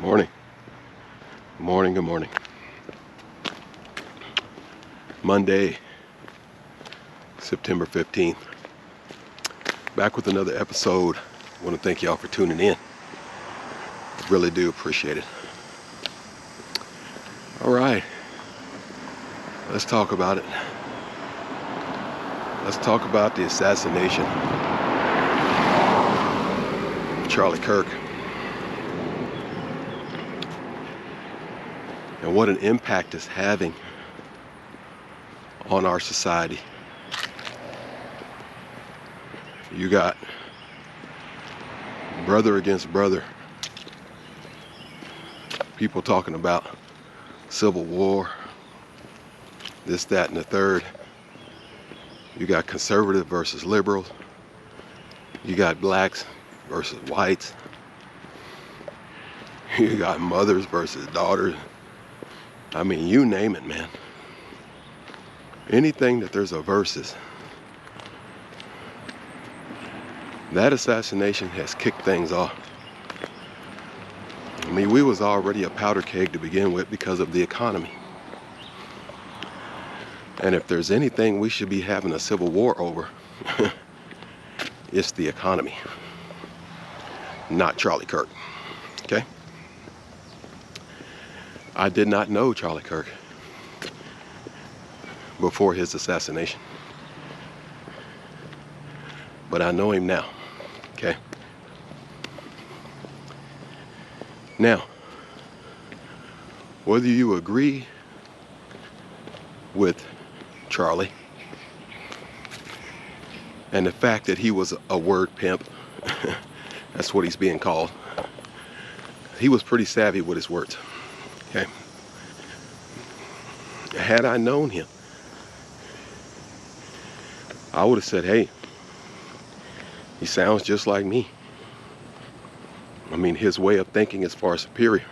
Morning. Morning, good morning. Monday, September 15th. Back with another episode. I want to thank y'all for tuning in. Really do appreciate it. All right. Let's talk about it. Let's talk about the assassination of Charlie Kirk. And what an impact it's having on our society. You got brother against brother. People talking about civil war, this, that, and the third. You got conservative versus liberals. You got blacks versus whites. You got mothers versus daughters. I mean, you name it, man. Anything that there's a versus. That assassination has kicked things off. I mean, we was already a powder keg to begin with because of the economy. And if there's anything we should be having a civil war over, it's the economy, not Charlie Kirk. Okay? I did not know Charlie Kirk before his assassination, but I know him now. Okay? Now, whether you agree with Charlie and the fact that he was a word pimp, that's what he's being called. He was pretty savvy with his words. Okay. Had I known him, I would have said, hey, he sounds just like me. I mean, his way of thinking is far superior.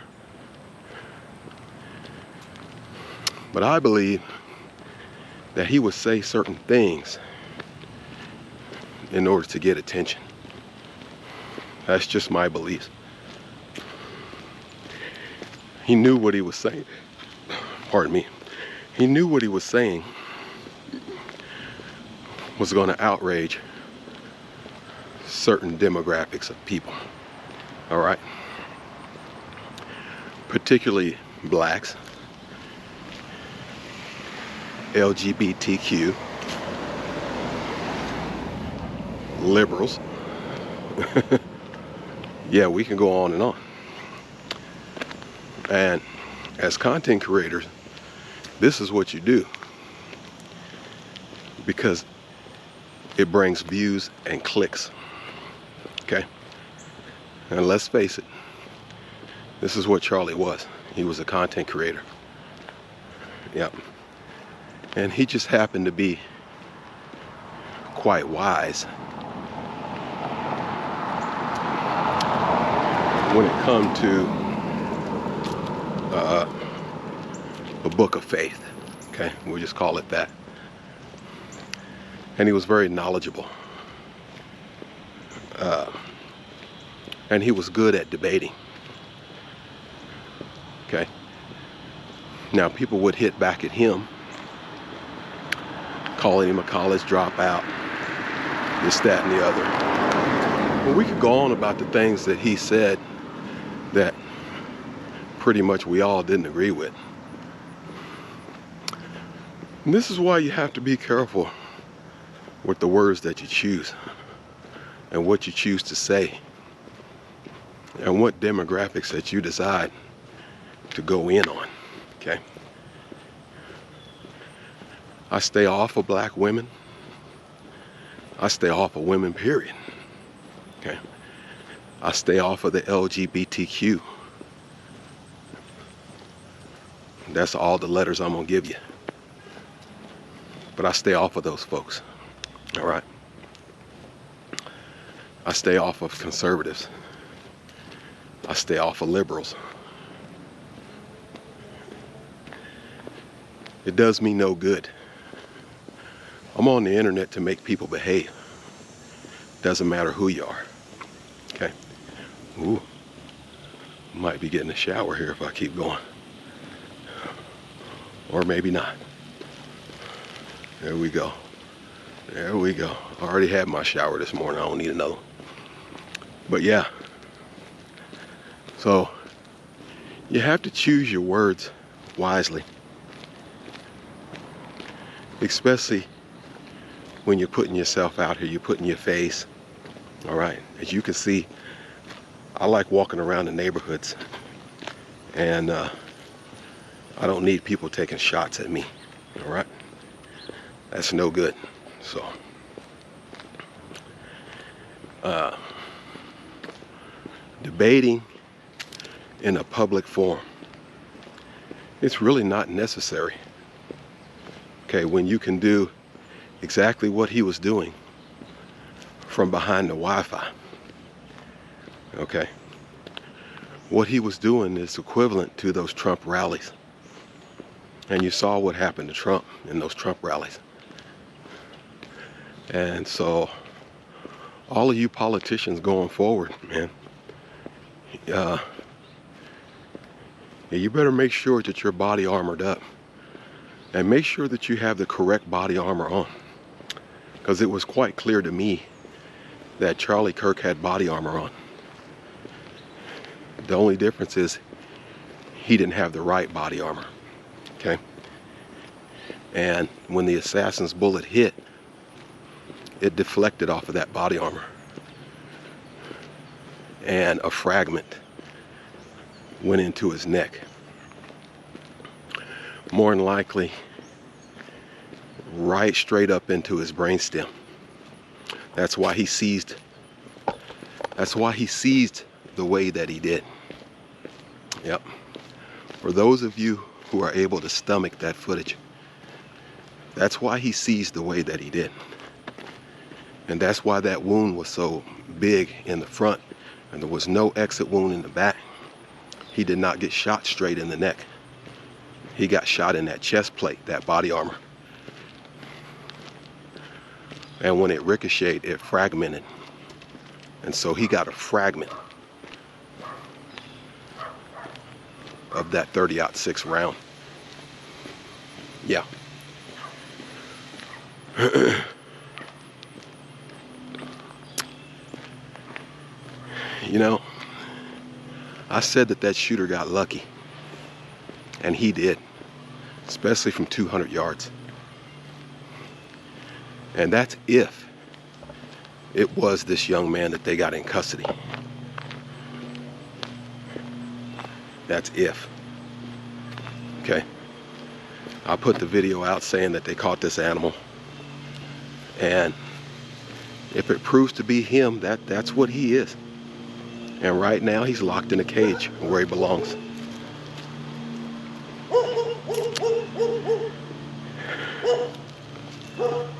But I believe that he would say certain things in order to get attention. That's just my beliefs. He knew what he was saying. Pardon me. He knew what he was saying was going to outrage certain demographics of people. All right? Particularly blacks, LGBTQ, liberals. Yeah, we can go on and on. And as content creators, this is what you do, because it brings views and clicks. Okay? And let's face it, this is what Charlie was. He was a content creator. Yep. And he just happened to be quite wise when it comes to a book of faith. Okay, we'll just call it that. And he was very knowledgeable. And he was good at debating. Okay. Now people would hit back at him, calling him a college dropout, this, that, and the other. Well, we could go on about the things that he said that pretty much we all didn't agree with. And this is why you have to be careful with the words that you choose and what you choose to say and what demographics that you decide to go in on. Okay? I stay off of black women. I stay off of women, period. Okay? I stay off of the LGBTQ. That's all the letters I'm gonna give you. But I stay off of those folks. All right? I stay off of conservatives. I stay off of liberals. It does me no good. I'm on the internet to make people behave. Doesn't matter who you are. Okay? Ooh. Might be getting a shower here if I keep going. Or maybe not. There we go. There we go. I already had my shower this morning. I don't need another one. But yeah. So you have to choose your words wisely. Especially when you're putting yourself out here, you're putting your face. All right. As you can see, I like walking around the neighborhoods, and I don't need people taking shots at me. All right. That's no good. So debating in a public forum, it's really not necessary. Okay, when you can do exactly what he was doing from behind the Wi-Fi. Okay, what he was doing is equivalent to those Trump rallies, and you saw what happened to Trump in those Trump rallies. And so all of you politicians going forward, man, you better make sure that you're body armored up, and make sure that you have the correct body armor on, because it was quite clear to me that Charlie Kirk had body armor on. The only difference is he didn't have the right body armor. Okay, and when the assassin's bullet hit, it deflected off of that body armor, and a fragment went into his neck. More than likely, right straight up into his brainstem. That's why he seized. That's why he seized the way that he did. Yep. For those of you who are able to stomach that footage, that's why he seized the way that he did. And that's why that wound was so big in the front, and there was no exit wound in the back. He did not get shot straight in the neck. He got shot in that chest plate, that body armor. And when it ricocheted, it fragmented. And so he got a fragment of that 30-06 round. Yeah. You know, I said that shooter got lucky, and he did, especially from 200 yards. And that's if it was this young man that they got in custody. That's if. Okay. I put the video out saying that they caught this animal, and if it proves to be him, that's what he is. And right now he's locked in a cage where he belongs.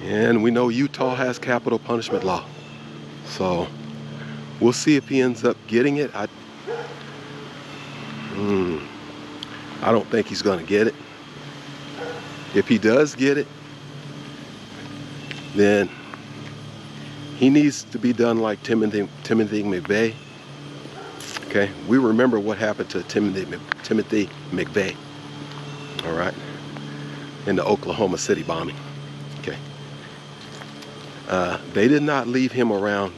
And we know Utah has capital punishment law. So we'll see if he ends up getting it. I don't think he's going to get it. If he does get it, then he needs to be done like Timothy McVeigh. Okay, we remember what happened to Timothy McVeigh, all right, in the Oklahoma City bombing. Okay, they did not leave him around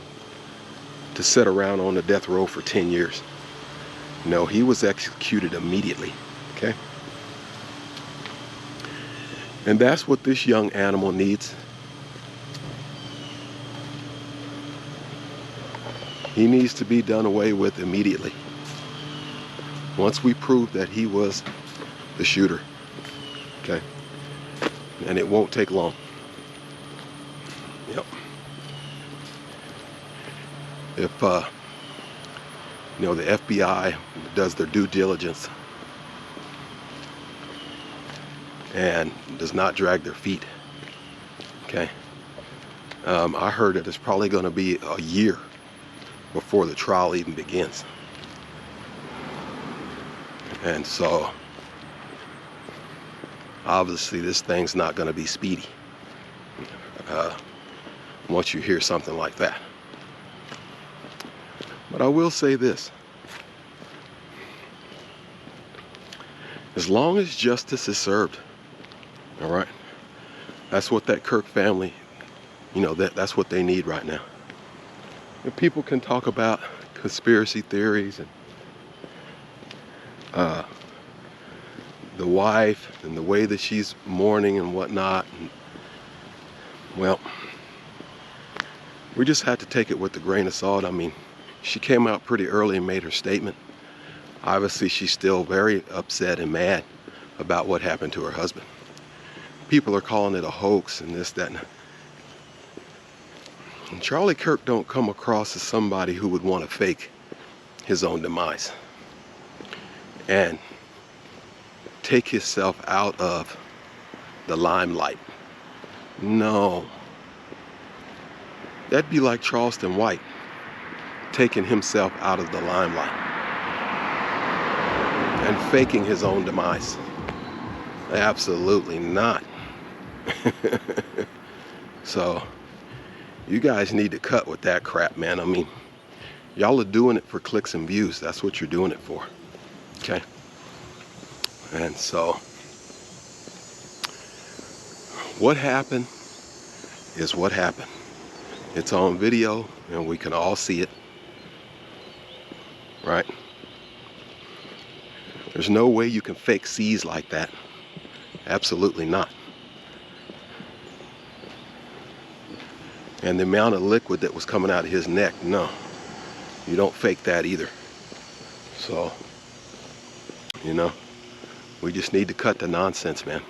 to sit around on the death row for 10 years. No, he was executed immediately. Okay, and that's what this young animal needs. He needs to be done away with immediately. Once we prove that he was the shooter. Okay. And it won't take long. Yep. If the FBI does their due diligence and does not drag their feet. Okay. I heard that it's probably going to be a year before the trial even begins. And so obviously this thing's not going to be speedy once you hear something like that. But I will say this. as long as justice is served. All right, that's what that Kirk family, that's what they need right now. And people can talk about conspiracy theories and the wife and the way that she's mourning and whatnot. And, well, we just have to take it with a grain of salt. I mean, she came out pretty early and made her statement. Obviously, she's still very upset and mad about what happened to her husband. People are calling it a hoax and this, that, and Charlie Kirk don't come across as somebody who would want to fake his own demise and take himself out of the limelight. No. That'd be like Charleston White taking himself out of the limelight and faking his own demise. Absolutely not. So you guys need to cut with that crap, man. I mean, y'all are doing it for clicks and views. That's what you're doing it for. Okay? And so what happened is what happened. It's on video and we can all see it. Right? There's no way you can fake C's like that. Absolutely not. And the amount of liquid that was coming out of his neck, no. You don't fake that either. So, we just need to cut the nonsense, man.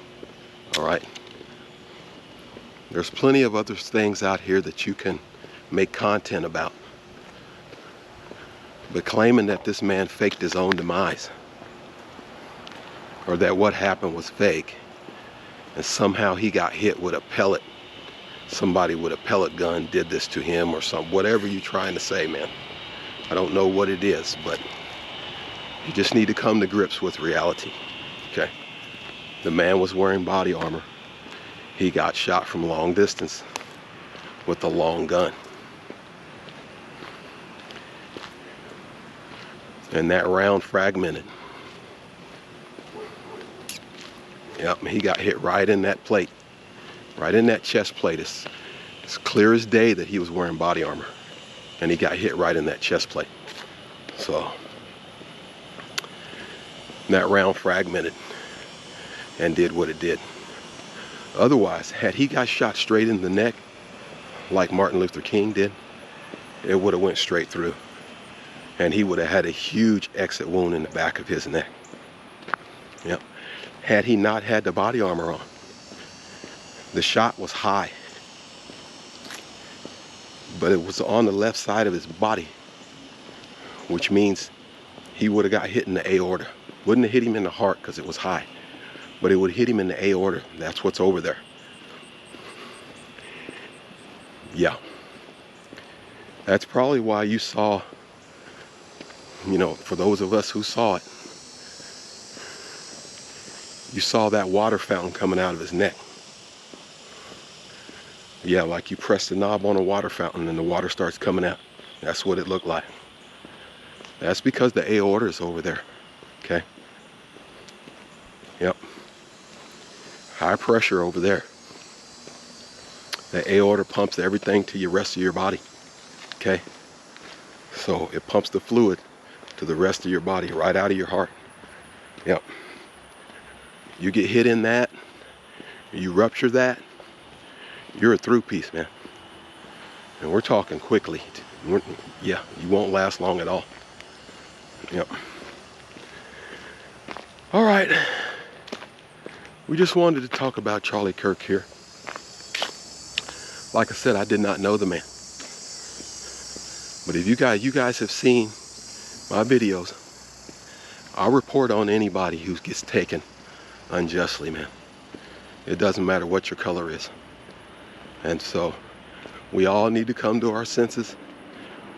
All right? There's plenty of other things out here that you can make content about. But claiming that this man faked his own demise, or that what happened was fake, and somehow he got hit with a pellet, somebody with a pellet gun did this to him, or whatever you're trying to say, man. I don't know what it is, but you just need to come to grips with reality. Okay? The man was wearing body armor. He got shot from long distance with a long gun. And that round fragmented. Yep, he got hit right in that plate. Right in that chest plate. It's clear as day that he was wearing body armor. And he got hit right in that chest plate. So, that round fragmented and did what it did. Otherwise, had he got shot straight in the neck, like Martin Luther King did, it would have went straight through. And he would have had a huge exit wound in the back of his neck. Yep. Had he not had the body armor on, the shot was high, but it was on the left side of his body, which means he would have got hit in the aorta. Wouldn't have hit him in the heart because it was high, but it would hit him in the aorta. That's what's over there. Yeah. That's probably why you saw, for those of us who saw it, you saw that water fountain coming out of his neck. Yeah, like you press the knob on a water fountain and the water starts coming out. That's what it looked like. That's because the aorta is over there. Okay? Yep. High pressure over there. The aorta pumps everything to the rest of your body. Okay? So it pumps the fluid to the rest of your body, right out of your heart. Yep. You get hit in that, you rupture that, you're a through piece, man. And we're talking quickly. Yeah, you won't last long at all. Yep. All right. We just wanted to talk about Charlie Kirk here. Like I said, I did not know the man. But if you guys have seen my videos, I'll report on anybody who gets taken unjustly, man. It doesn't matter what your color is. And so we all need to come to our senses.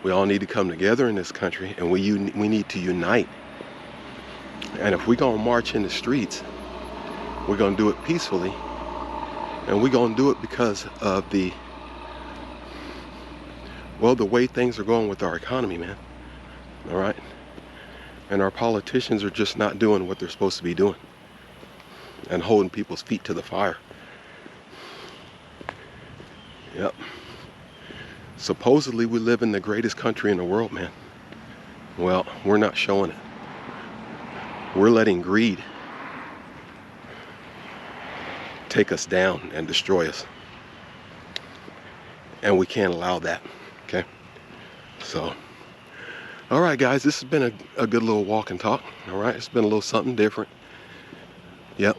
We all need to come together in this country, and we need to unite. And if we're gonna march in the streets, we're gonna do it peacefully, and we're gonna do it because of the way things are going with our economy, man. All right? And our politicians are just not doing what they're supposed to be doing. and holding people's feet to the fire. Yep. Supposedly we live in the greatest country in the world, man. Well, we're not showing it. We're letting greed take us down and destroy us. And we can't allow that, okay? So, all right, guys, this has been a good little walk and talk, all right? It's been a little something different. Yep.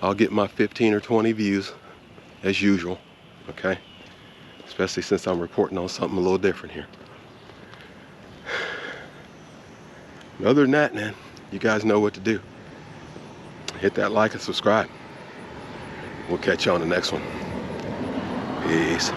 I'll get my 15 or 20 views as usual, okay? Especially since I'm reporting on something a little different here. Other than that, man, you guys know what to do. Hit that like and subscribe. We'll catch you on the next one. Peace.